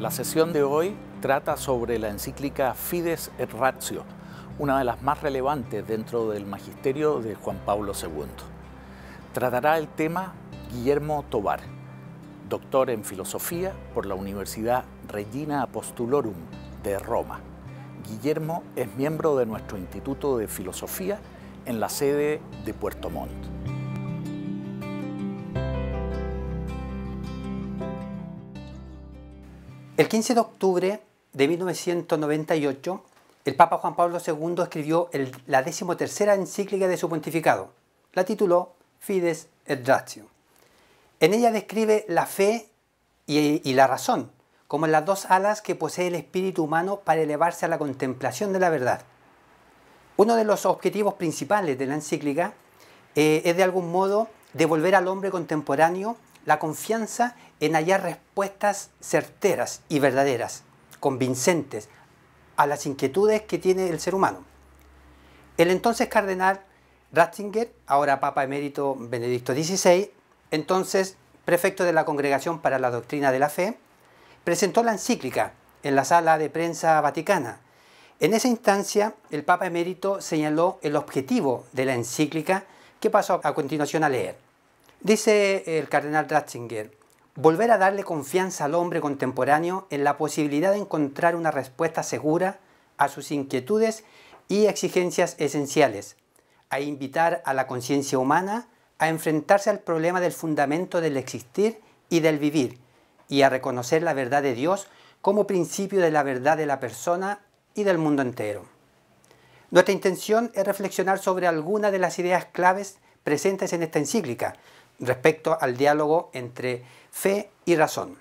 La sesión de hoy trata sobre la encíclica Fides et Ratio, una de las más relevantes dentro del magisterio de Juan Pablo II. Tratará el tema Guillermo Tobar, doctor en filosofía por la Universidad Regina Apostolorum de Roma. Guillermo es miembro de nuestro Instituto de Filosofía en la sede de Puerto Montt. El 15 de octubre de 1998, el Papa Juan Pablo II escribió la 13ª encíclica de su pontificado. La tituló Fides et Ratio. En ella describe la fe y la razón como las dos alas que posee el espíritu humano para elevarse a la contemplación de la verdad. Uno de los objetivos principales de la encíclica es de algún modo devolver al hombre contemporáneo la confianza en hallar respuestas certeras y verdaderas, convincentes, a las inquietudes que tiene el ser humano. El entonces cardenal Ratzinger, ahora Papa Emérito Benedicto XVI, entonces prefecto de la Congregación para la Doctrina de la Fe, presentó la encíclica en la sala de prensa vaticana. En esa instancia, el Papa Emérito señaló el objetivo de la encíclica que paso a continuación a leer. Dice el cardenal Ratzinger: volver a darle confianza al hombre contemporáneo en la posibilidad de encontrar una respuesta segura a sus inquietudes y exigencias esenciales, a invitar a la conciencia humana a enfrentarse al problema del fundamento del existir y del vivir, y a reconocer la verdad de Dios como principio de la verdad de la persona y del mundo entero. Nuestra intención es reflexionar sobre algunas de las ideas claves presentes en esta encíclica respecto al diálogo entre fe y razón.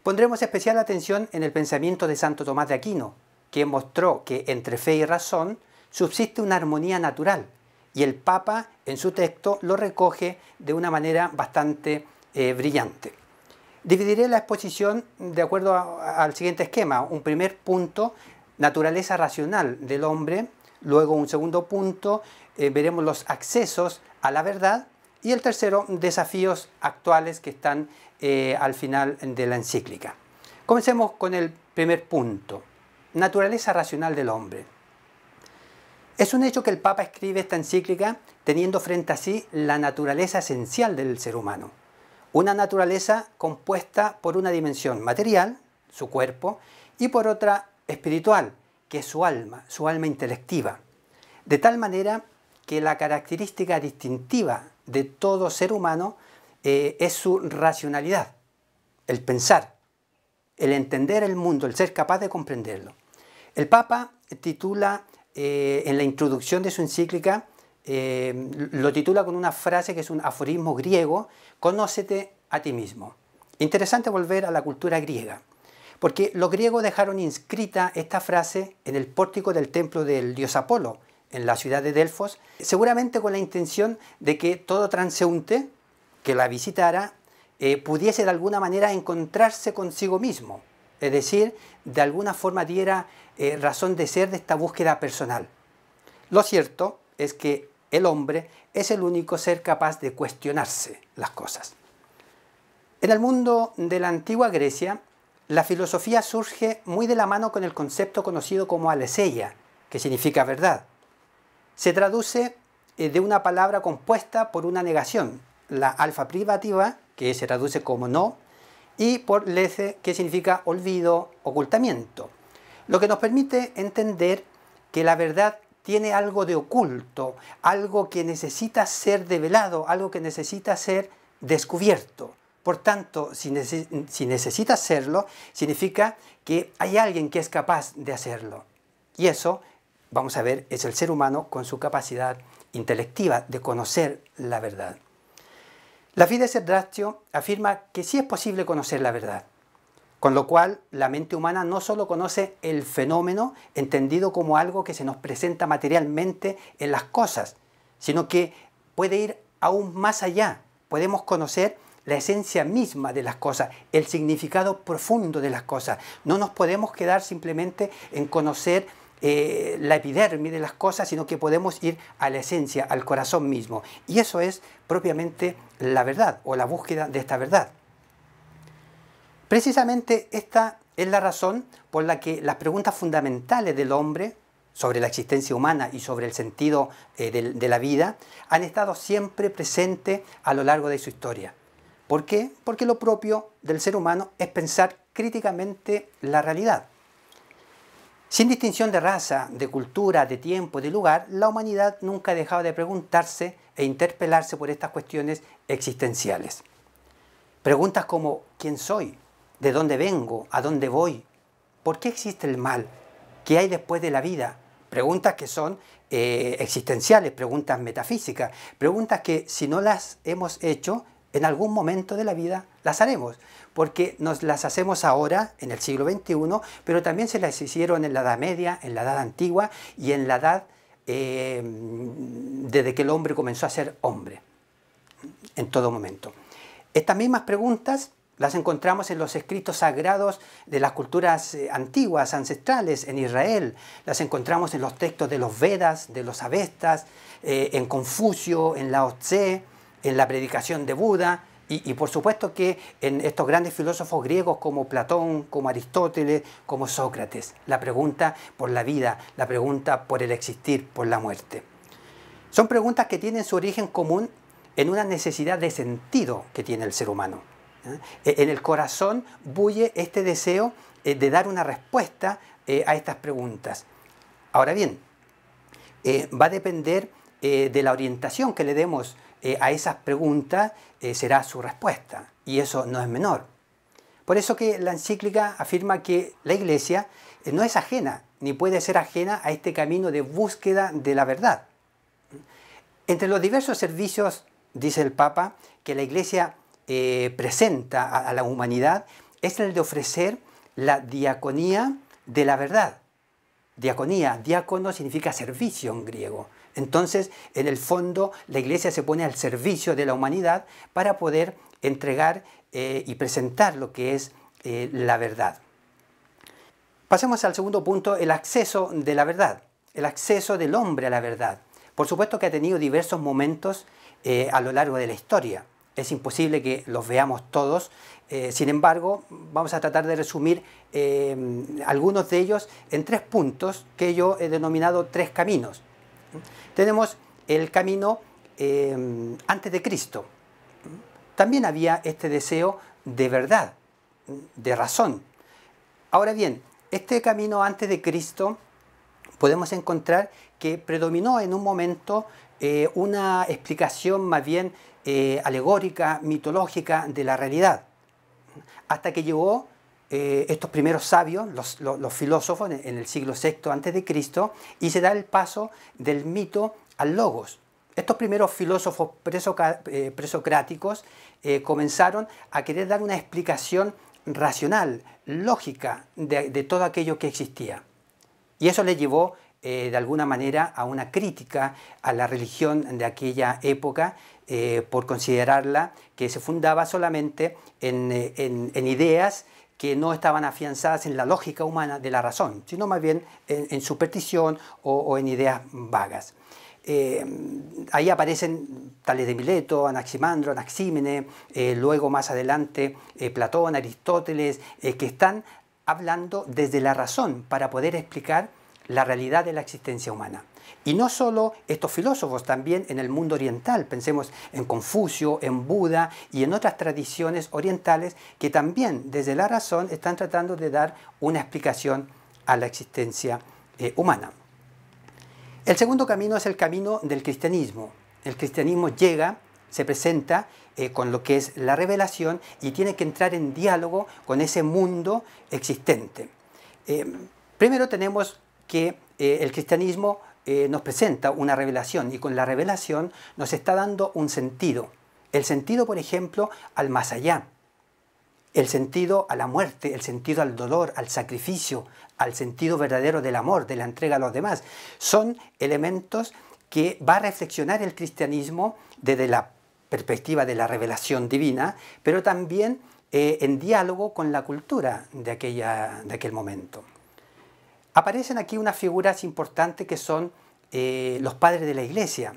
Pondremos especial atención en el pensamiento de Santo Tomás de Aquino, que mostró que entre fe y razón subsiste una armonía natural, y el Papa en su texto lo recoge de una manera bastante brillante. Dividiré la exposición de acuerdo al siguiente esquema. Un primer punto, naturaleza racional del hombre. Luego un segundo punto, veremos los accesos a la verdad. Y el tercero, desafíos actuales que están al final de la encíclica. Comencemos con el primer punto, naturaleza racional del hombre. Es un hecho que el Papa escribe esta encíclica teniendo frente a sí la naturaleza esencial del ser humano. Una naturaleza compuesta por una dimensión material, su cuerpo, y por otra espiritual, que es su alma intelectiva. De tal manera que la característica distintiva de todo ser humano es su racionalidad, el pensar, el entender el mundo, el ser capaz de comprenderlo. El Papa titula en la introducción de su encíclica, lo titula con una frase que es un aforismo griego: conócete a ti mismo. Interesante volver a la cultura griega, porque los griegos dejaron inscrita esta frase en el pórtico del templo del dios Apolo, en la ciudad de Delfos, seguramente con la intención de que todo transeúnte que la visitara pudiese de alguna manera encontrarse consigo mismo, es decir, de alguna forma diera razón de ser de esta búsqueda personal. Lo cierto es que el hombre es el único ser capaz de cuestionarse las cosas. En el mundo de la antigua Grecia, la filosofía surge muy de la mano con el concepto conocido como aletheia, que significa verdad. Se traduce de una palabra compuesta por una negación, la alfa privativa, que se traduce como no, y por lethe, que significa olvido, ocultamiento. Lo que nos permite entender que la verdad tiene algo de oculto, algo que necesita ser develado, algo que necesita ser descubierto. Por tanto, si necesita hacerlo, significa que hay alguien que es capaz de hacerlo. Y eso, vamos a ver, es el ser humano con su capacidad intelectiva de conocer la verdad. La Fides et Ratio afirma que sí es posible conocer la verdad, con lo cual la mente humana no solo conoce el fenómeno entendido como algo que se nos presenta materialmente en las cosas, sino que puede ir aún más allá. Podemos conocer la esencia misma de las cosas, el significado profundo de las cosas. No nos podemos quedar simplemente en conocer la epidermis de las cosas, sino que podemos ir a la esencia, al corazón mismo. Y eso es propiamente la verdad o la búsqueda de esta verdad. Precisamente esta es la razón por la que las preguntas fundamentales del hombre sobre la existencia humana y sobre el sentido de la vida han estado siempre presentes a lo largo de su historia. ¿Por qué? Porque lo propio del ser humano es pensar críticamente la realidad. Sin distinción de raza, de cultura, de tiempo, de lugar, la humanidad nunca ha dejado de preguntarse e interpelarse por estas cuestiones existenciales. Preguntas como ¿quién soy? ¿De dónde vengo? ¿A dónde voy? ¿Por qué existe el mal? ¿Qué hay después de la vida? Preguntas que son existenciales, preguntas metafísicas, preguntas que si no las hemos hecho, en algún momento de la vida las haremos, porque nos las hacemos ahora, en el siglo XXI, pero también se las hicieron en la Edad Media, en la Edad Antigua y en la Edad desde que el hombre comenzó a ser hombre, en todo momento. Estas mismas preguntas las encontramos en los escritos sagrados de las culturas antiguas, ancestrales, en Israel. Las encontramos en los textos de los Vedas, de los Avestas, en Confucio, en Lao Tse, en la predicación de Buda y por supuesto que en estos grandes filósofos griegos como Platón, como Aristóteles, como Sócrates. La pregunta por la vida, la pregunta por el existir, por la muerte. Son preguntas que tienen su origen común en una necesidad de sentido que tiene el ser humano. En el corazón bulle este deseo de dar una respuesta a estas preguntas. Ahora bien, va a depender de la orientación que le demos a esas preguntas, será su respuesta, y eso no es menor. Por eso que la encíclica afirma que la Iglesia no es ajena, ni puede ser ajena a este camino de búsqueda de la verdad. Entre los diversos servicios, dice el Papa, que la Iglesia presenta a la humanidad, es el de ofrecer la diaconía de la verdad. Diaconía, diácono significa servicio en griego. Entonces, en el fondo, la Iglesia se pone al servicio de la humanidad para poder entregar y presentar lo que es la verdad. Pasemos al segundo punto, el acceso de la verdad, el acceso del hombre a la verdad. Por supuesto que ha tenido diversos momentos a lo largo de la historia. Es imposible que los veamos todos, sin embargo, vamos a tratar de resumir algunos de ellos en 3 puntos que yo he denominado 3 caminos. Tenemos el camino antes de Cristo. También había este deseo de verdad, de razón. Ahora bien, este camino antes de Cristo podemos encontrar que predominó en un momento una explicación más bien alegórica, mitológica de la realidad. Hasta que llegó estos primeros sabios, los filósofos, en el siglo VI a.C., y se da el paso del mito al logos. Estos primeros filósofos presocráticos comenzaron a querer dar una explicación racional, lógica, de todo aquello que existía. Y eso les llevó de alguna manera a una crítica a la religión de aquella época, por considerarla que se fundaba solamente en ideas que no estaban afianzadas en la lógica humana de la razón, sino más bien en superstición o en ideas vagas. Ahí aparecen Tales de Mileto, Anaximandro, Anaxímenes, luego más adelante Platón, Aristóteles, que están hablando desde la razón para poder explicar la realidad de la existencia humana. Y no solo estos filósofos, también en el mundo oriental, pensemos en Confucio, en Buda y en otras tradiciones orientales que también desde la razón están tratando de dar una explicación a la existencia humana. El segundo camino es el camino del cristianismo. El cristianismo llega, se presenta con lo que es la revelación y tiene que entrar en diálogo con ese mundo existente. Primero tenemos que el cristianismo nos presenta una revelación y con la revelación nos está dando un sentido. El sentido, por ejemplo, al más allá. El sentido a la muerte, el sentido al dolor, al sacrificio, al sentido verdadero del amor, de la entrega a los demás. Son elementos que va a reflexionar el cristianismo desde la perspectiva de la revelación divina, pero también en diálogo con la cultura de aquel momento. Aparecen aquí unas figuras importantes que son los padres de la Iglesia.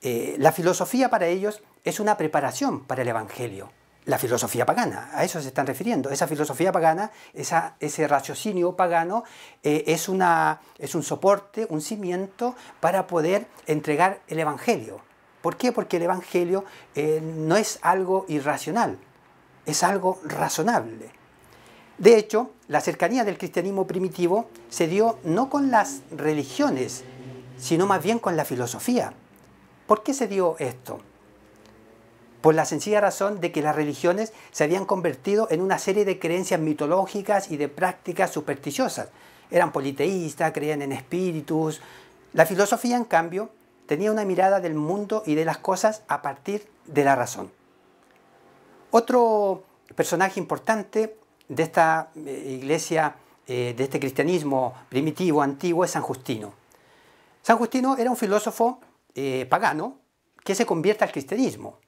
La filosofía para ellos es una preparación para el Evangelio. La filosofía pagana, a eso se están refiriendo. Esa filosofía pagana, ese raciocinio pagano es un soporte, un cimiento para poder entregar el Evangelio. ¿Por qué? Porque el Evangelio no es algo irracional, es algo razonable. De hecho, la cercanía del cristianismo primitivo se dio no con las religiones, sino más bien con la filosofía. ¿Por qué se dio esto? Por la sencilla razón de que las religiones se habían convertido en una serie de creencias mitológicas y de prácticas supersticiosas. Eran politeístas, creían en espíritus. La filosofía, en cambio, tenía una mirada del mundo y de las cosas a partir de la razón. Otro personaje importante de esta iglesia, de este cristianismo primitivo, antiguo, es San Justino. San Justino era un filósofo pagano que se convierte al cristianismo.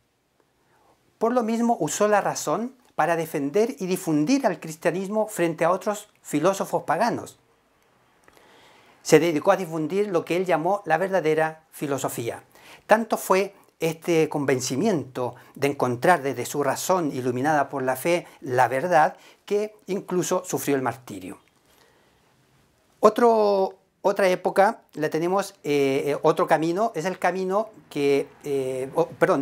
Por lo mismo usó la razón para defender y difundir al cristianismo frente a otros filósofos paganos. Se dedicó a difundir lo que él llamó la verdadera filosofía. Tanto fue este convencimiento de encontrar desde su razón iluminada por la fe la verdad que incluso sufrió el martirio. Otra época la tenemos, otro camino, es el camino que,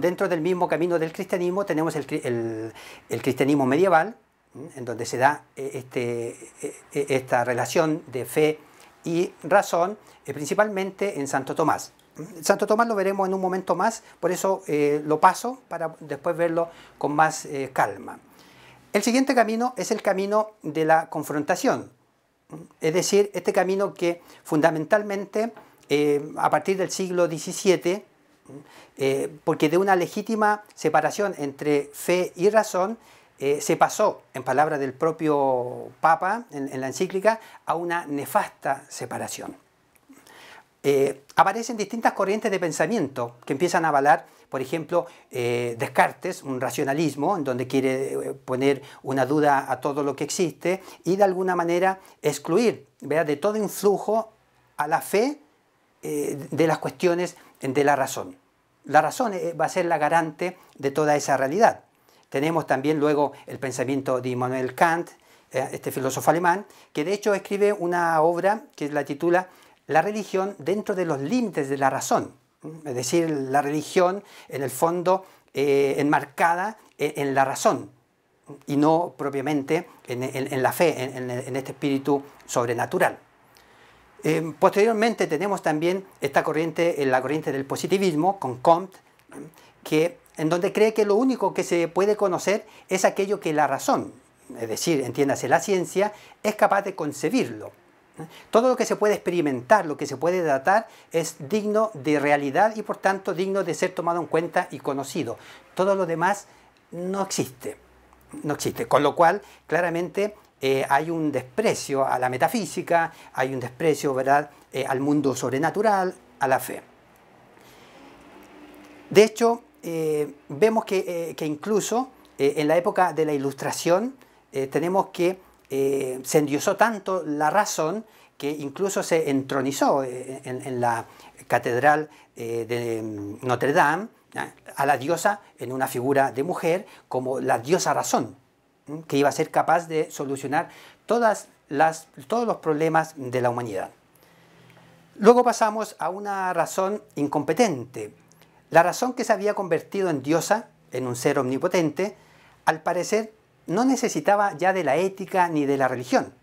dentro del mismo camino del cristianismo tenemos el cristianismo medieval, en donde se da esta relación de fe y razón, principalmente en Santo Tomás. Santo Tomás lo veremos en un momento más, por eso lo paso para después verlo con más calma. El siguiente camino es el camino de la confrontación. Es decir, este camino que fundamentalmente a partir del siglo XVII, porque de una legítima separación entre fe y razón, se pasó, en palabras del propio Papa, en la encíclica, a una nefasta separación. Aparecen distintas corrientes de pensamiento que empiezan a avalar, por ejemplo, Descartes, un racionalismo en donde quiere poner una duda a todo lo que existe y de alguna manera excluir, ¿verdad?, de todo influjo a la fe de las cuestiones de la razón. La razón va a ser la garante de toda esa realidad. Tenemos también luego el pensamiento de Immanuel Kant, este filósofo alemán, que de hecho escribe una obra que la titula La religión dentro de los límites de la razón. Es decir, la religión en el fondo enmarcada en la razón y no propiamente en la fe, en este espíritu sobrenatural. Posteriormente tenemos también esta corriente, la corriente del positivismo con Comte, en donde cree que lo único que se puede conocer es aquello que la razón, es decir, entiéndase la ciencia, es capaz de concebirlo. Todo lo que se puede experimentar, lo que se puede datar, es digno de realidad y por tanto digno de ser tomado en cuenta y conocido. Todo lo demás no existe. No existe. Con lo cual, claramente, hay un desprecio a la metafísica, hay un desprecio, ¿verdad?, al mundo sobrenatural, a la fe. De hecho, vemos que incluso en la época de la Ilustración tenemos que se endiosó tanto la razón que incluso se entronizó en la catedral de Notre Dame a la diosa en una figura de mujer como la diosa razón, que iba a ser capaz de solucionar todos los problemas de la humanidad. Luego pasamos a una razón incompetente. La razón que se había convertido en diosa, en un ser omnipotente, al parecer no necesitaba ya de la ética ni de la religión.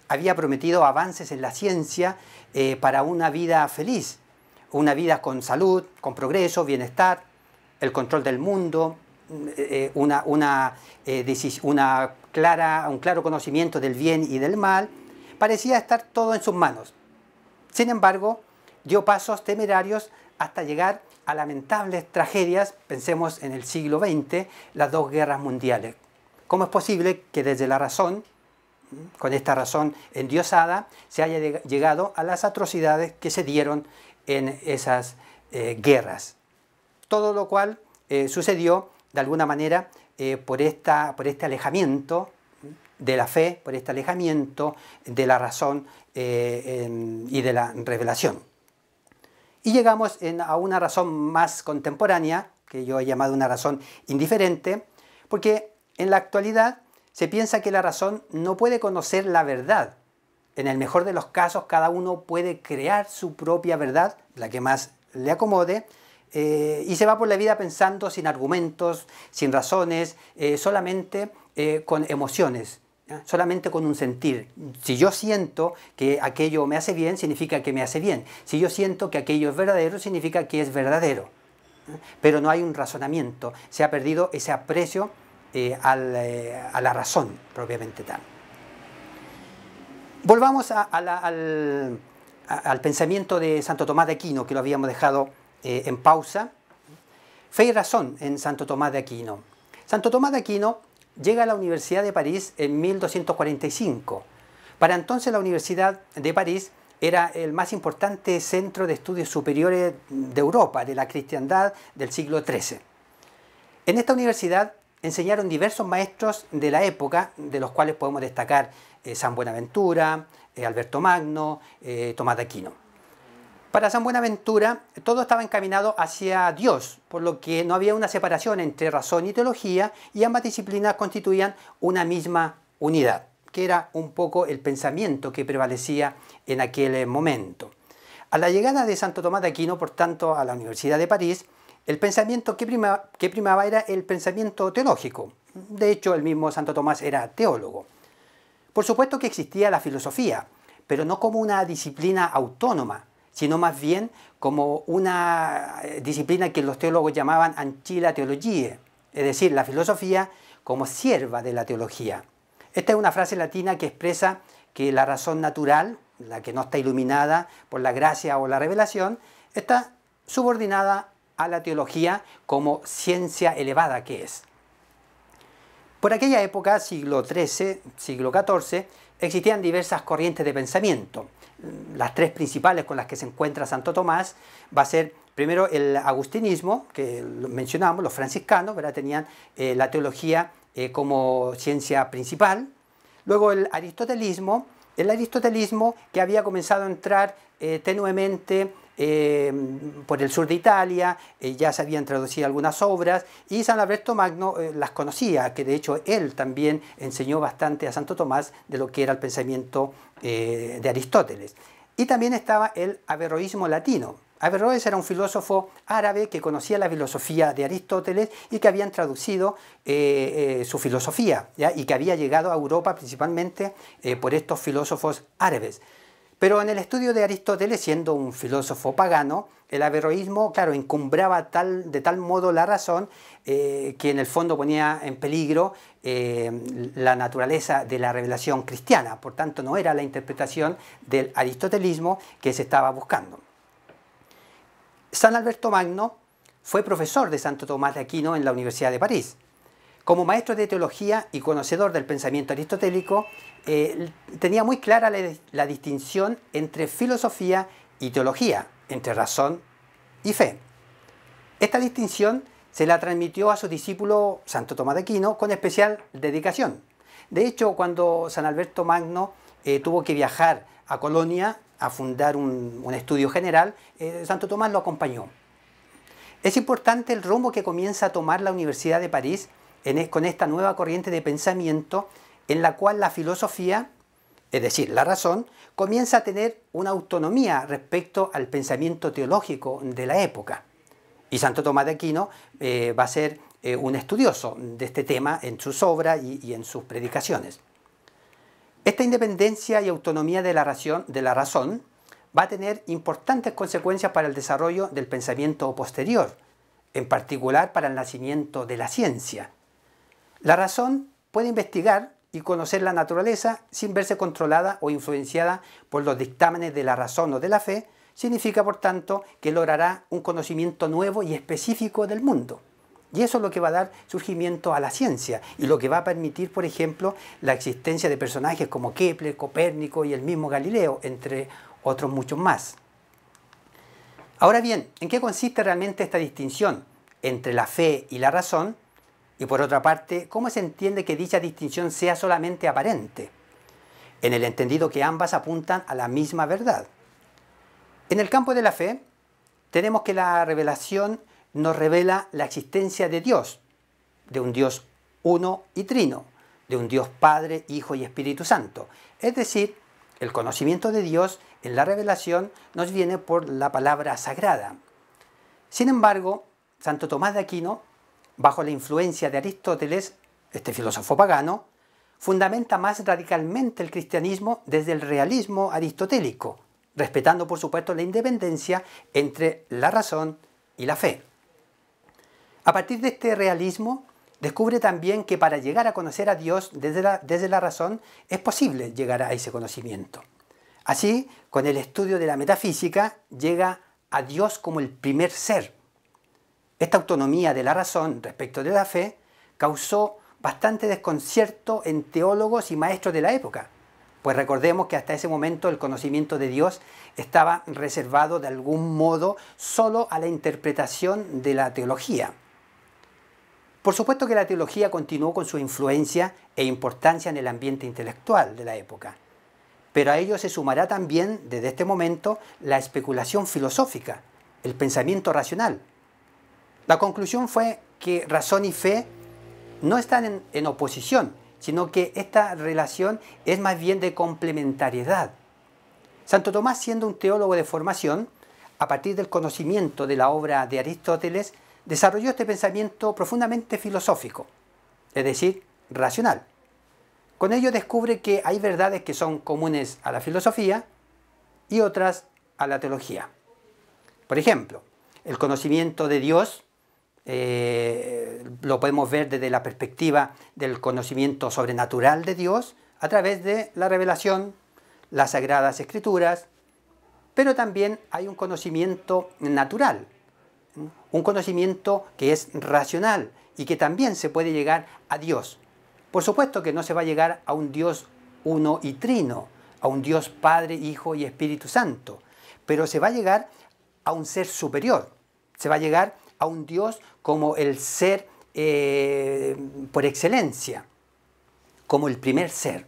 Había prometido avances en la ciencia para una vida feliz, una vida con salud, con progreso, bienestar, el control del mundo, un claro conocimiento del bien y del mal. Parecía estar todo en sus manos. Sin embargo, dio pasos temerarios hasta llegar a lamentables tragedias, pensemos en el siglo XX, las dos guerras mundiales. ¿Cómo es posible que desde la razón, con esta razón endiosada, se haya llegado a las atrocidades que se dieron en esas guerras? Todo lo cual sucedió de alguna manera por este alejamiento de la fe, por este alejamiento de la razón y de la revelación. Y llegamos a una razón más contemporánea, que yo he llamado una razón indiferente, porque En la actualidad se piensa que la razón no puede conocer la verdad. En el mejor de los casos, cada uno puede crear su propia verdad, la que más le acomode, y se va por la vida pensando sin argumentos, sin razones, solamente con emociones, ¿ya? Solamente con un sentir. Si yo siento que aquello me hace bien, significa que me hace bien. Si yo siento que aquello es verdadero, significa que es verdadero. Pero no hay un razonamiento. Se ha perdido ese aprecio a la razón propiamente tal. Volvamos al pensamiento de Santo Tomás de Aquino, que lo habíamos dejado en pausa. Fe y razón en Santo Tomás de Aquino. Santo Tomás de Aquino llega a la Universidad de París en 1245. Para entonces la Universidad de París era el más importante centro de estudios superiores de Europa, de la cristiandad del siglo XIII. En esta universidad enseñaron diversos maestros de la época, de los cuales podemos destacar San Buenaventura, Alberto Magno, Tomás de Aquino. Para San Buenaventura todo estaba encaminado hacia Dios, por lo que no había una separación entre razón y teología, y ambas disciplinas constituían una misma unidad, que era un poco el pensamiento que prevalecía en aquel momento. A la llegada de Santo Tomás de Aquino, por tanto, a la Universidad de París, el pensamiento que primaba era el pensamiento teológico. De hecho, el mismo Santo Tomás era teólogo. Por supuesto que existía la filosofía, pero no como una disciplina autónoma, sino más bien como una disciplina que los teólogos llamaban ancilla theologiae, es decir, la filosofía como sierva de la teología. Esta es una frase latina que expresa que la razón natural, la que no está iluminada por la gracia o la revelación, está subordinada a la teología como ciencia elevada que es. Por aquella época, siglo XIII, siglo XIV, existían diversas corrientes de pensamiento. Las tres principales con las que se encuentra Santo Tomás va a ser primero el agustinismo, que mencionamos, los franciscanos, ¿verdad? Tenían la teología como ciencia principal. Luego el aristotelismo que había comenzado a entrar tenuemente por el sur de Italia, ya se habían traducido algunas obras, y San Alberto Magno las conocía, que de hecho él también enseñó bastante a Santo Tomás de lo que era el pensamiento de Aristóteles. Y también estaba el averroísmo latino. Averroes era un filósofo árabe que conocía la filosofía de Aristóteles y que habían traducido su filosofía, ¿ya? Y que había llegado a Europa principalmente por estos filósofos árabes. Pero en el estudio de Aristóteles, siendo un filósofo pagano, el averroísmo, claro, encumbraba de tal modo la razón que en el fondo ponía en peligro la naturaleza de la revelación cristiana. Por tanto, no era la interpretación del aristotelismo que se estaba buscando. San Alberto Magno fue profesor de Santo Tomás de Aquino en la Universidad de París. Como maestro de teología y conocedor del pensamiento aristotélico, tenía muy clara la distinción entre filosofía y teología, entre razón y fe. Esta distinción se la transmitió a su discípulo Santo Tomás de Aquino con especial dedicación. De hecho, cuando San Alberto Magno tuvo que viajar a Colonia a fundar un estudio general, Santo Tomás lo acompañó. Es importante el rumbo que comienza a tomar la Universidad de París con esta nueva corriente de pensamiento en la cual la filosofía, es decir, la razón, comienza a tener una autonomía respecto al pensamiento teológico de la época. Y Santo Tomás de Aquino va a ser un estudioso de este tema en sus obras y en sus predicaciones. Esta independencia y autonomía de la razón va a tener importantes consecuencias para el desarrollo del pensamiento posterior, en particular para el nacimiento de la ciencia. La razón puede investigar y conocer la naturaleza sin verse controlada o influenciada por los dictámenes de la razón o de la fe. Significa, por tanto, que logrará un conocimiento nuevo y específico del mundo. Y eso es lo que va a dar surgimiento a la ciencia y lo que va a permitir, por ejemplo, la existencia de personajes como Kepler, Copérnico y el mismo Galileo, entre otros muchos más. Ahora bien, ¿en qué consiste realmente esta distinción entre la fe y la razón? Y por otra parte, ¿cómo se entiende que dicha distinción sea solamente aparente? En el entendido que ambas apuntan a la misma verdad. En el campo de la fe, tenemos que la revelación nos revela la existencia de Dios, de un Dios uno y trino, de un Dios Padre, Hijo y Espíritu Santo. Es decir, el conocimiento de Dios en la revelación nos viene por la palabra sagrada. Sin embargo, Santo Tomás de Aquino, bajo la influencia de Aristóteles, este filósofo pagano, fundamenta más radicalmente el cristianismo desde el realismo aristotélico, respetando por supuesto la independencia entre la razón y la fe. A partir de este realismo, descubre también que para llegar a conocer a Dios desde la razón es posible llegar a ese conocimiento. Así, con el estudio de la metafísica, llega a Dios como el primer ser. Esta autonomía de la razón respecto de la fe causó bastante desconcierto en teólogos y maestros de la época, pues recordemos que hasta ese momento el conocimiento de Dios estaba reservado de algún modo solo a la interpretación de la teología. Por supuesto que la teología continuó con su influencia e importancia en el ambiente intelectual de la época, pero a ello se sumará también, desde este momento, la especulación filosófica, el pensamiento racional. La conclusión fue que razón y fe no están en oposición, sino que esta relación es más bien de complementariedad. Santo Tomás, siendo un teólogo de formación, a partir del conocimiento de la obra de Aristóteles, desarrolló este pensamiento profundamente filosófico, es decir, racional. Con ello descubre que hay verdades que son comunes a la filosofía y otras a la teología. Por ejemplo, el conocimiento de Dios lo podemos ver desde la perspectiva del conocimiento sobrenatural de Dios a través de la revelación, las Sagradas Escrituras, pero también hay un conocimiento natural, un conocimiento que es racional y que también se puede llegar a Dios. Por supuesto que no se va a llegar a un Dios uno y trino, a un Dios Padre, Hijo y Espíritu Santo, pero se va a llegar a un ser superior, se va a llegar a un Dios como el ser por excelencia, como el primer ser.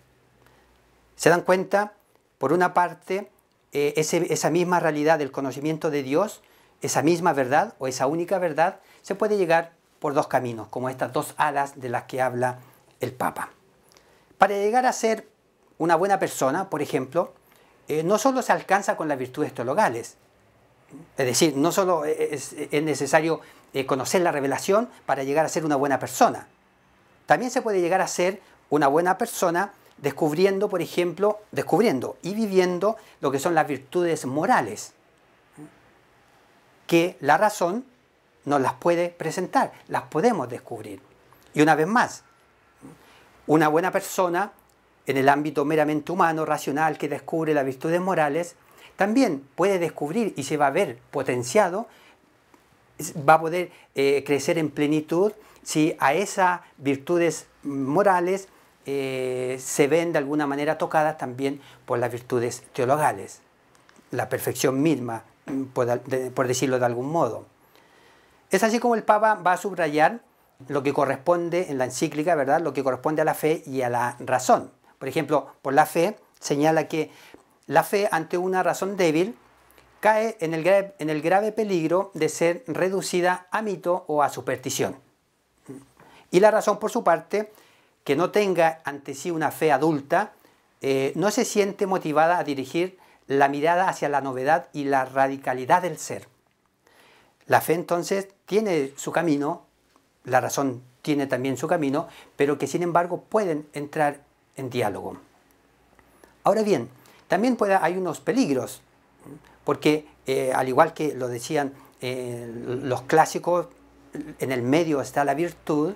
¿Se dan cuenta? Por una parte, esa misma realidad del conocimiento de Dios, esa misma verdad o esa única verdad, se puede llegar por dos caminos, como estas dos alas de las que habla el Papa. Para llegar a ser una buena persona, por ejemplo, no solo se alcanza con las virtudes teologales, es decir, no solo es necesario conocer la revelación para llegar a ser una buena persona. También se puede llegar a ser una buena persona descubriendo, por ejemplo, y viviendo lo que son las virtudes morales, que la razón nos las puede presentar, las podemos descubrir. Y una vez más, una buena persona, en el ámbito meramente humano, racional, que descubre las virtudes morales, también puede descubrir y se va a ver potenciado, va a poder crecer en plenitud si a esas virtudes morales se ven de alguna manera tocadas también por las virtudes teologales, la perfección misma, por decirlo de algún modo. Es así como el Papa va a subrayar lo que corresponde en la encíclica, ¿verdad?, lo que corresponde a la fe y a la razón. Por ejemplo, por la fe señala que la fe ante una razón débil cae en el grave peligro de ser reducida a mito o a superstición. Y la razón, por su parte, que no tenga ante sí una fe adulta, no se siente motivada a dirigir la mirada hacia la novedad y la radicalidad del ser. La fe entonces tiene su camino, la razón tiene también su camino, pero que sin embargo pueden entrar en diálogo. Ahora bien, también hay unos peligros, porque al igual que lo decían los clásicos, en el medio está la virtud,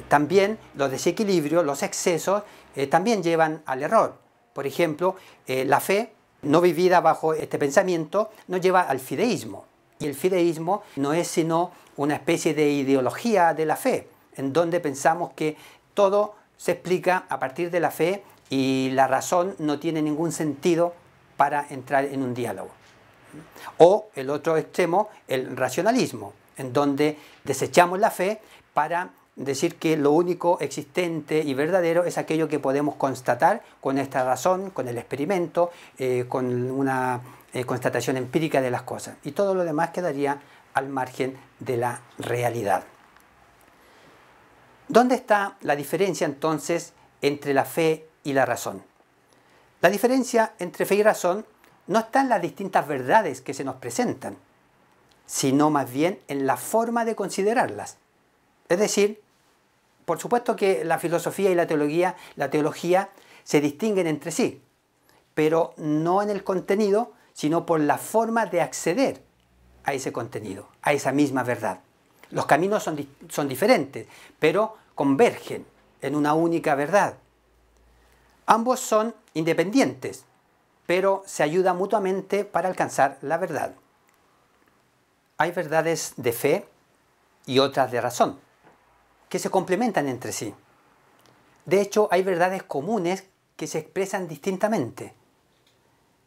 también los desequilibrios, los excesos, también llevan al error. Por ejemplo, la fe no vivida bajo este pensamiento nos lleva al fideísmo. Y el fideísmo no es sino una especie de ideología de la fe, en donde pensamos que todo se explica a partir de la fe y la razón no tiene ningún sentido para entrar en un diálogo. O el otro extremo, el racionalismo, en donde desechamos la fe para decir que lo único existente y verdadero es aquello que podemos constatar con esta razón, con el experimento, con una constatación empírica de las cosas. Y todo lo demás quedaría al margen de la realidad. ¿Dónde está la diferencia entonces entre la fe y la razón? La diferencia entre fe y razón no está en las distintas verdades que se nos presentan, sino más bien en la forma de considerarlas. Es decir, por supuesto que la filosofía y la teología se distinguen entre sí, pero no en el contenido, sino por la forma de acceder a ese contenido, a esa misma verdad. Los caminos son diferentes, pero convergen en una única verdad. Ambos son independientes, pero se ayudan mutuamente para alcanzar la verdad. Hay verdades de fe y otras de razón, que se complementan entre sí. De hecho, hay verdades comunes que se expresan distintamente.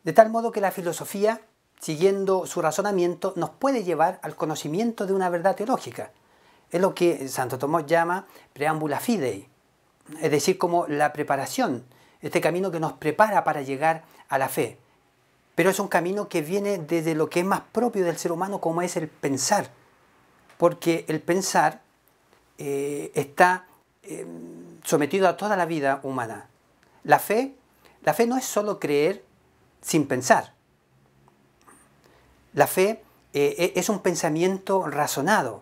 De tal modo que la filosofía, siguiendo su razonamiento, nos puede llevar al conocimiento de una verdad teológica. Es lo que Santo Tomás llama preámbula fidei, es decir, como la preparación, este camino que nos prepara para llegar a la fe. Pero es un camino que viene desde lo que es más propio del ser humano, como es el pensar. Porque el pensar está sometido a toda la vida humana. La fe no es solo creer sin pensar. La fe es un pensamiento razonado,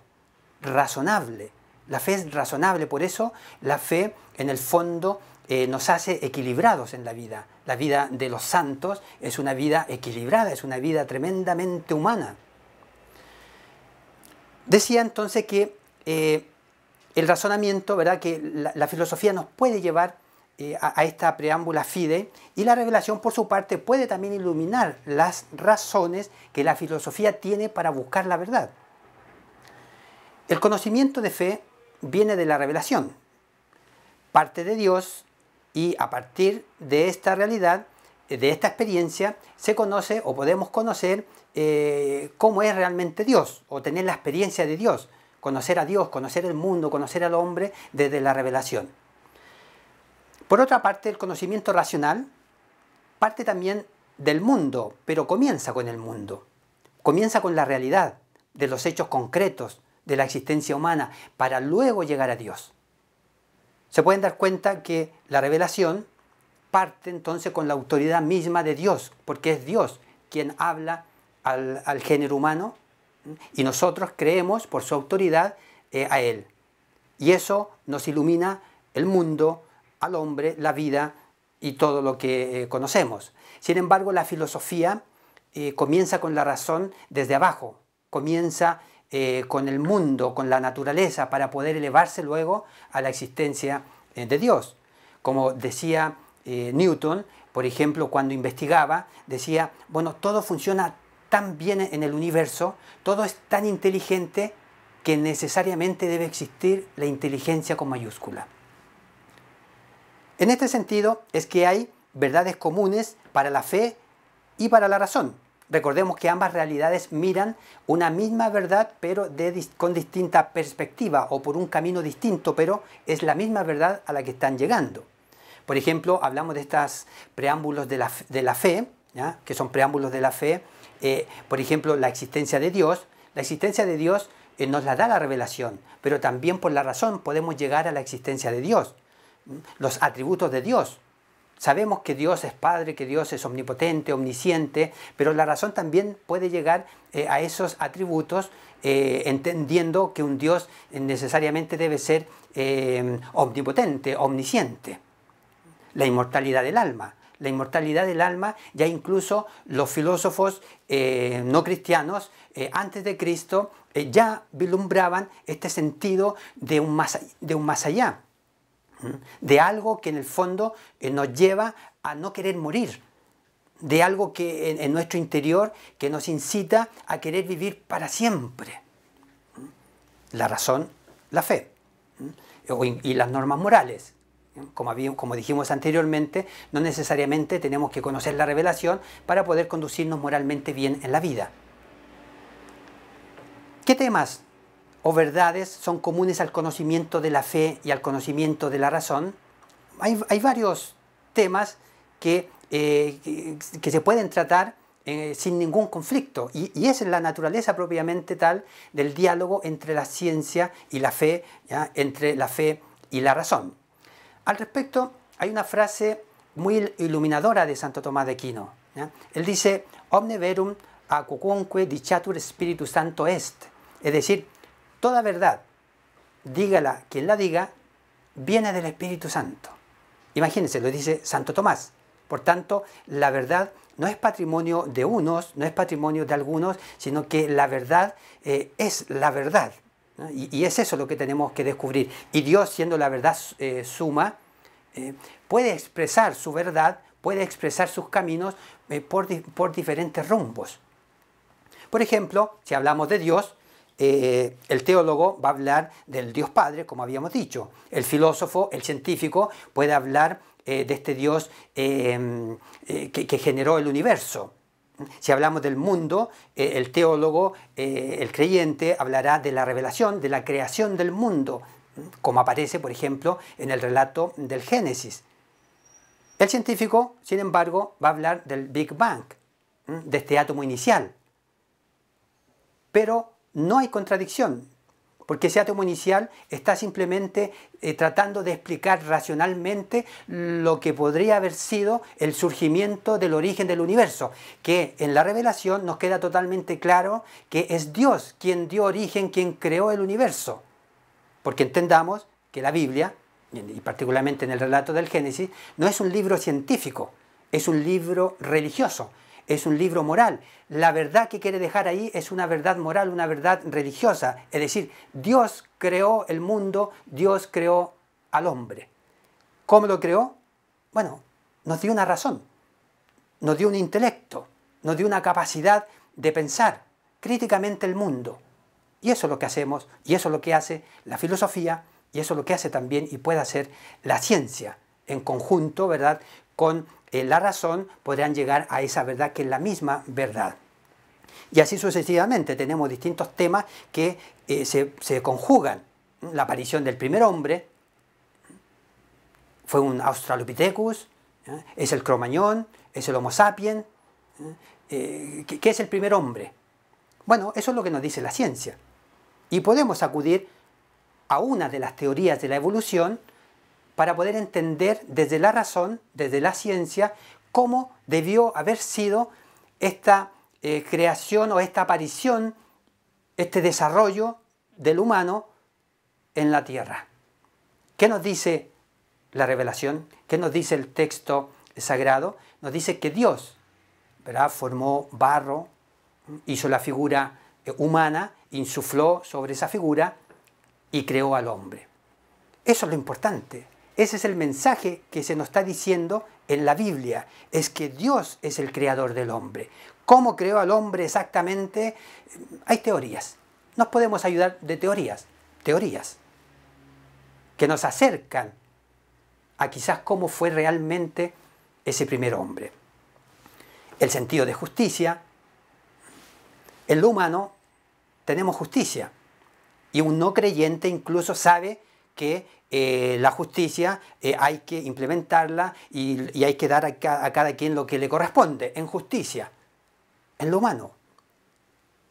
razonable. La fe es razonable, por eso la fe en el fondo nos hace equilibrados en la vida. La vida de los santos es una vida equilibrada, es una vida tremendamente humana. Decía entonces que el razonamiento, ¿verdad?, que la filosofía nos puede llevar a esta preámbula fidei, y la revelación por su parte puede también iluminar las razones que la filosofía tiene para buscar la verdad. El conocimiento de fe viene de la revelación, parte de Dios, y a partir de esta realidad, de esta experiencia, se conoce o podemos conocer cómo es realmente Dios, o tener la experiencia de Dios, conocer a Dios, conocer el mundo, conocer al hombre desde la revelación. Por otra parte, el conocimiento racional parte también del mundo, pero comienza con el mundo. Comienza con la realidad de los hechos concretos de la existencia humana para luego llegar a Dios. Se pueden dar cuenta que la revelación parte entonces con la autoridad misma de Dios, porque es Dios quien habla al género humano y nosotros creemos por su autoridad a Él. Y eso nos ilumina el mundo, al hombre, la vida y todo lo que conocemos. Sin embargo, la filosofía comienza con la razón desde abajo, comienza con el mundo, con la naturaleza, para poder elevarse luego a la existencia de Dios. Como decía Newton, por ejemplo, cuando investigaba, decía, bueno, todo funciona tan bien en el universo, todo es tan inteligente que necesariamente debe existir la inteligencia con mayúscula. En este sentido es que hay verdades comunes para la fe y para la razón. Recordemos que ambas realidades miran una misma verdad, pero con distinta perspectiva o por un camino distinto, pero es la misma verdad a la que están llegando. Por ejemplo, hablamos de estos preámbulos de la fe, ¿ya?, que son preámbulos de la fe. Por ejemplo, la existencia de Dios. La existencia de Dios nos la da la revelación, pero también por la razón podemos llegar a la existencia de Dios. Los atributos de Dios. Sabemos que Dios es Padre, que Dios es omnipotente, omnisciente, pero la razón también puede llegar a esos atributos entendiendo que un Dios necesariamente debe ser omnipotente, omnisciente. La inmortalidad del alma. La inmortalidad del alma, ya incluso los filósofos no cristianos antes de Cristo ya vislumbraban este sentido de un más allá. De algo que en el fondo nos lleva a no querer morir, de algo que en nuestro interior que nos incita a querer vivir para siempre. La razón, la fe, y las normas morales. Como dijimos anteriormente, no necesariamente tenemos que conocer la revelación para poder conducirnos moralmente bien en la vida. ¿Qué temas o verdades son comunes al conocimiento de la fe y al conocimiento de la razón? Hay varios temas que se pueden tratar sin ningún conflicto, y esa es la naturaleza propiamente tal del diálogo entre la ciencia y la fe, ¿ya?, entre la fe y la razón. Al respecto, hay una frase muy iluminadora de Santo Tomás de Aquino, ¿ya? Él dice, omne verum a quocunque diciatur Spiritus Santo est. Es decir, toda verdad, dígala quien la diga, viene del Espíritu Santo. Imagínense, lo dice Santo Tomás. Por tanto, la verdad no es patrimonio de unos, no es patrimonio de algunos, sino que la verdad es la verdad, ¿no? Y es eso lo que tenemos que descubrir. Y Dios, siendo la verdad suma, puede expresar su verdad, puede expresar sus caminos por diferentes rumbos. Por ejemplo, si hablamos de Dios, el teólogo va a hablar del Dios Padre, como habíamos dicho. El filósofo, el científico, puede hablar de este Dios que generó el universo. Si hablamos del mundo, el teólogo, el creyente, hablará de la revelación, de la creación del mundo, como aparece, por ejemplo, en el relato del Génesis. El científico, sin embargo, va a hablar del Big Bang, de este átomo inicial. Pero no hay contradicción, porque ese átomo inicial está simplemente tratando de explicar racionalmente lo que podría haber sido el surgimiento del origen del universo, que en la revelación nos queda totalmente claro que es Dios quien dio origen, quien creó el universo. Porque entendamos que la Biblia, y particularmente en el relato del Génesis, no es un libro científico, es un libro religioso. Es un libro moral. La verdad que quiere dejar ahí es una verdad moral, una verdad religiosa. Es decir, Dios creó el mundo, Dios creó al hombre. ¿Cómo lo creó? Bueno, nos dio una razón, nos dio un intelecto, nos dio una capacidad de pensar críticamente el mundo. Y eso es lo que hacemos, y eso es lo que hace la filosofía, y eso es lo que hace también y puede hacer la ciencia en conjunto, ¿verdad?, con la razón podrán llegar a esa verdad que es la misma verdad. Y así sucesivamente tenemos distintos temas que se conjugan. La aparición del primer hombre fue un Australopithecus, es el Cromañón, es el Homo sapiens. ¿Qué es el primer hombre? Bueno, eso es lo que nos dice la ciencia. Y podemos acudir a una de las teorías de la evolución para poder entender desde la razón, desde la ciencia, cómo debió haber sido esta creación o esta aparición, este desarrollo del humano en la Tierra. ¿Qué nos dice la revelación? ¿Qué nos dice el texto sagrado? Nos dice que Dios, ¿verdad?, formó barro, hizo la figura humana, insufló sobre esa figura y creó al hombre. Eso es lo importante. Ese es el mensaje que se nos está diciendo en la Biblia, es que Dios es el creador del hombre. ¿Cómo creó al hombre exactamente? Hay teorías. Nos podemos ayudar de teorías que nos acercan a quizás cómo fue realmente ese primer hombre. El sentido de justicia. En lo humano tenemos justicia y un no creyente incluso sabe que la justicia hay que implementarla y hay que dar a cada quien lo que le corresponde en justicia. En lo humano,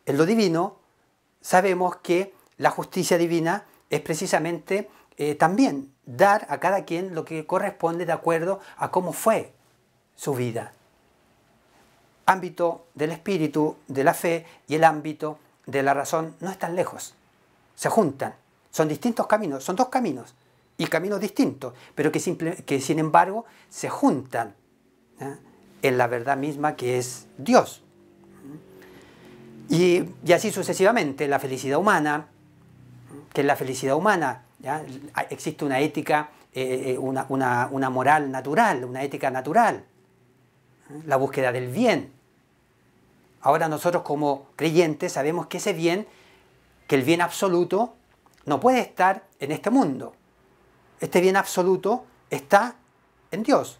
en lo divino, sabemos que la justicia divina es precisamente también dar a cada quien lo que corresponde de acuerdo a cómo fue su vida. Ámbito del espíritu, de la fe y el ámbito de la razón no están lejos, se juntan. Son distintos caminos, son dos caminos y caminos distintos, pero que sin embargo se juntan en la verdad misma que es Dios. Y así sucesivamente, la felicidad humana, que es la felicidad humana, ¿ya? Existe una ética, una moral natural, una ética natural, la búsqueda del bien. Ahora nosotros como creyentes sabemos que ese bien, que el bien absoluto, no puede estar en este mundo. Este bien absoluto está en Dios.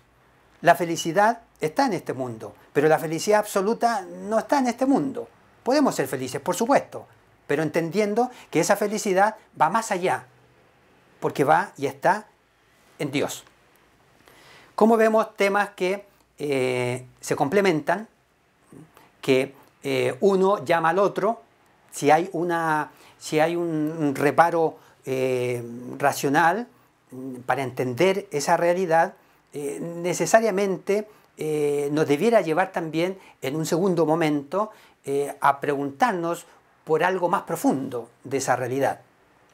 La felicidad está en este mundo, pero la felicidad absoluta no está en este mundo. Podemos ser felices, por supuesto, pero entendiendo que esa felicidad va más allá, porque va y está en Dios. Como vemos, temas que se complementan, que uno llama al otro, si hay un reparo racional, para entender esa realidad, necesariamente nos debiera llevar también en un segundo momento a preguntarnos por algo más profundo de esa realidad.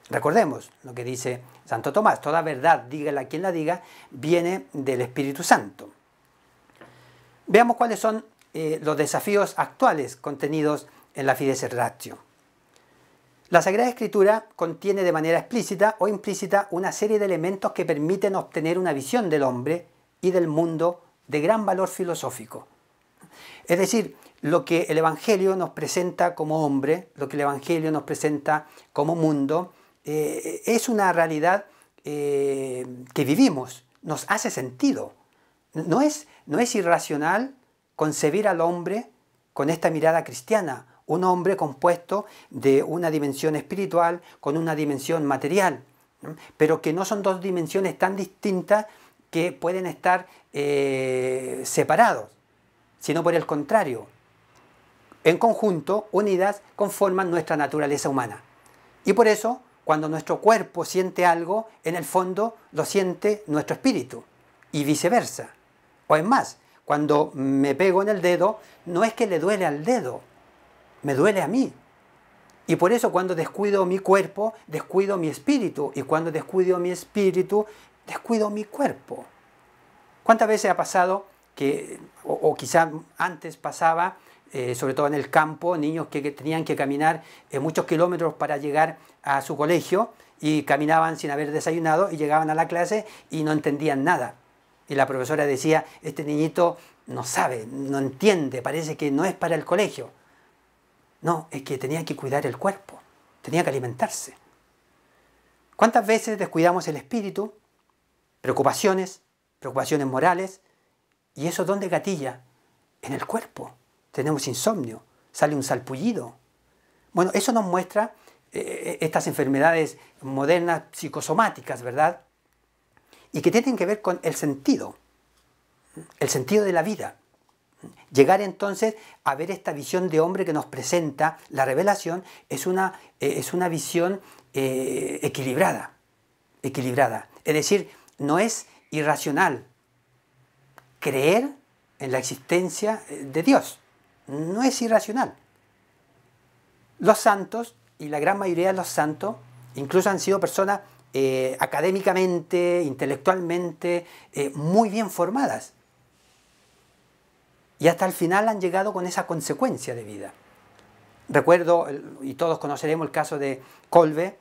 Recordemos lo que dice Santo Tomás: toda verdad, dígala quien la diga, viene del Espíritu Santo. Veamos cuáles son los desafíos actuales contenidos en la Fides et Ratio. La Sagrada Escritura contiene de manera explícita o implícita una serie de elementos que permiten obtener una visión del hombre y del mundo de gran valor filosófico. Es decir, lo que el Evangelio nos presenta como hombre, lo que el Evangelio nos presenta como mundo, es una realidad que vivimos, nos hace sentido. No es irracional concebir al hombre con esta mirada cristiana, un hombre compuesto de una dimensión espiritual con una dimensión material, ¿no? Pero que no son dos dimensiones tan distintas que pueden estar separados, sino por el contrario, en conjunto, unidas, conforman nuestra naturaleza humana. Y por eso, cuando nuestro cuerpo siente algo, en el fondo lo siente nuestro espíritu, y viceversa. O es más, cuando me pego en el dedo, no es que le duele al dedo, me duele a mí. Y por eso cuando descuido mi cuerpo, descuido mi espíritu. Y cuando descuido mi espíritu, descuido mi cuerpo. ¿Cuántas veces ha pasado que, o quizás antes pasaba, sobre todo en el campo, niños que tenían que caminar muchos kilómetros para llegar a su colegio y caminaban sin haber desayunado y llegaban a la clase y no entendían nada? Y la profesora decía: este niñito no sabe, no entiende, parece que no es para el colegio. No, es que tenía que cuidar el cuerpo, tenía que alimentarse. ¿Cuántas veces descuidamos el espíritu? Preocupaciones morales. ¿Y eso dónde gatilla? En el cuerpo. Tenemos insomnio, sale un salpullido. Bueno, eso nos muestra estas enfermedades modernas psicosomáticas, ¿verdad? Y que tienen que ver con el sentido de la vida. Llegar entonces a ver esta visión de hombre que nos presenta la revelación es una visión equilibrada. Es decir, no es irracional creer en la existencia de Dios. No es irracional. Los santos, y la gran mayoría de los santos, incluso han sido personas académicamente, intelectualmente, muy bien formadas. Y hasta el final han llegado con esa consecuencia de vida. Recuerdo, y todos conoceremos el caso de Kolbe,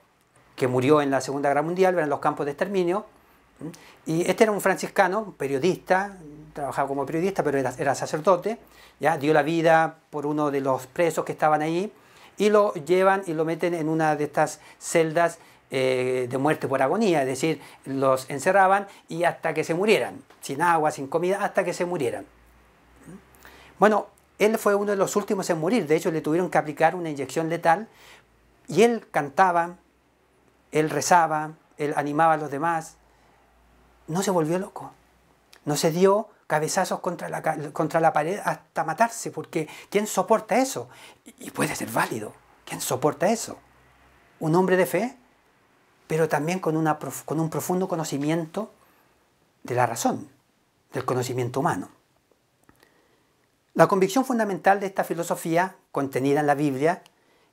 que murió en la Segunda Guerra Mundial, en los campos de exterminio. Y este era un franciscano, periodista, trabajaba como periodista, pero era sacerdote, ¿ya? Dio la vida por uno de los presos que estaban ahí, y lo llevan y lo meten en una de estas celdas de muerte por agonía, es decir, los encerraban y hasta que se murieran, sin agua, sin comida, hasta que se murieran. Bueno, él fue uno de los últimos en morir, de hecho le tuvieron que aplicar una inyección letal, y él cantaba, él rezaba, él animaba a los demás. No se volvió loco, no se dio cabezazos contra la pared hasta matarse, porque ¿quién soporta eso? Y puede ser válido, ¿quién soporta eso? Un hombre de fe, pero también con un profundo conocimiento de la razón, del conocimiento humano. La convicción fundamental de esta filosofía, contenida en la Biblia,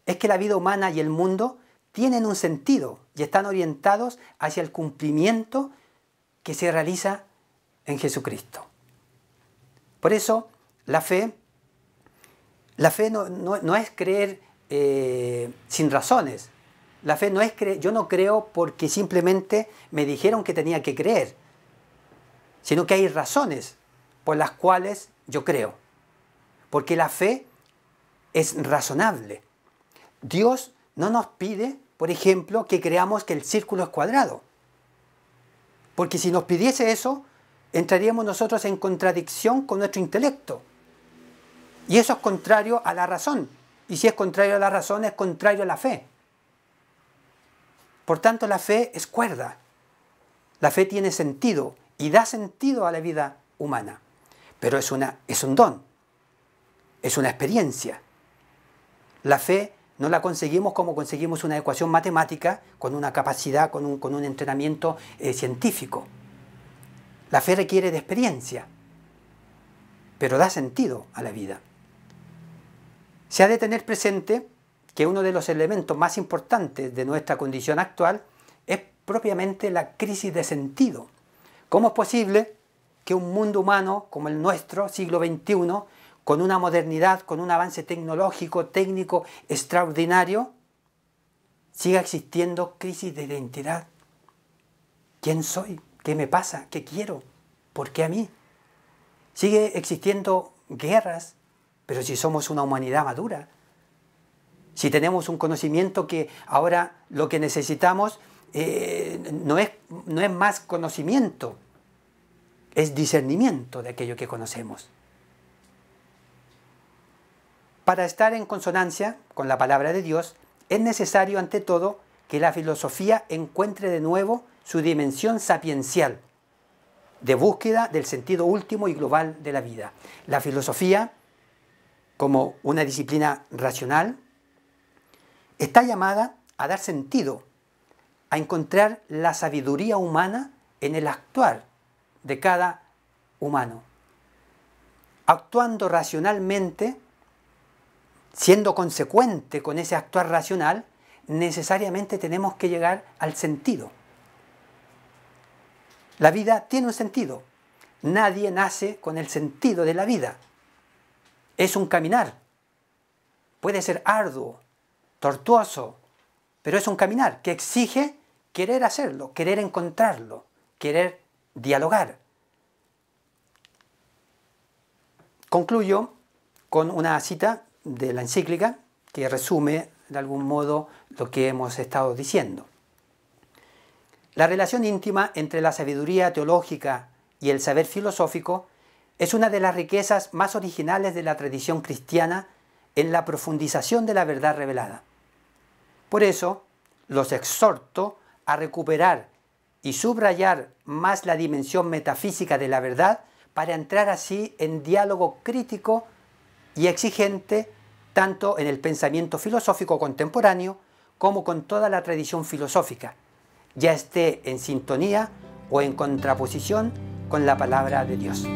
es que la vida humana y el mundo tienen un sentido y están orientados hacia el cumplimiento que se realiza en Jesucristo. Por eso, la fe no es creer sin razones. La fe no es creer, yo no creo porque simplemente me dijeron que tenía que creer, sino que hay razones por las cuales yo creo. Porque la fe es razonable. Dios no nos pide, por ejemplo, que creamos que el círculo es cuadrado. Porque si nos pidiese eso, entraríamos nosotros en contradicción con nuestro intelecto. Y eso es contrario a la razón. Y si es contrario a la razón, es contrario a la fe. Por tanto, la fe es cuerda. La fe tiene sentido y da sentido a la vida humana. Pero es un don, es una experiencia. La fe No la conseguimos como conseguimos una ecuación matemática con una capacidad, con un entrenamiento científico. La fe requiere de experiencia, pero da sentido a la vida. Se ha de tener presente que uno de los elementos más importantes de nuestra condición actual es propiamente la crisis de sentido. ¿Cómo es posible que un mundo humano como el nuestro, siglo XXI, con una modernidad, con un avance tecnológico, técnico extraordinario, siga existiendo crisis de identidad? ¿Quién soy? ¿Qué me pasa? ¿Qué quiero? ¿Por qué a mí? Sigue existiendo guerras, pero si somos una humanidad madura, si tenemos un conocimiento que ahora lo que necesitamos no es más conocimiento, es discernimiento de aquello que conocemos. Para estar en consonancia con la palabra de Dios, es necesario ante todo que la filosofía encuentre de nuevo su dimensión sapiencial, de búsqueda del sentido último y global de la vida. La filosofía, como una disciplina racional, está llamada a dar sentido, a encontrar la sabiduría humana en el actuar de cada humano. Actuando racionalmente, siendo consecuente con ese actuar racional, necesariamente tenemos que llegar al sentido. La vida tiene un sentido. Nadie nace con el sentido de la vida. Es un caminar. Puede ser arduo, tortuoso, pero es un caminar que exige querer hacerlo, querer encontrarlo, querer dialogar. Concluyo con una cita de la encíclica que resume de algún modo lo que hemos estado diciendo. La relación íntima entre la sabiduría teológica y el saber filosófico es una de las riquezas más originales de la tradición cristiana en la profundización de la verdad revelada. Por eso, los exhorto a recuperar y subrayar más la dimensión metafísica de la verdad para entrar así en diálogo crítico y exigente tanto en el pensamiento filosófico contemporáneo como con toda la tradición filosófica, ya esté en sintonía o en contraposición con la palabra de Dios.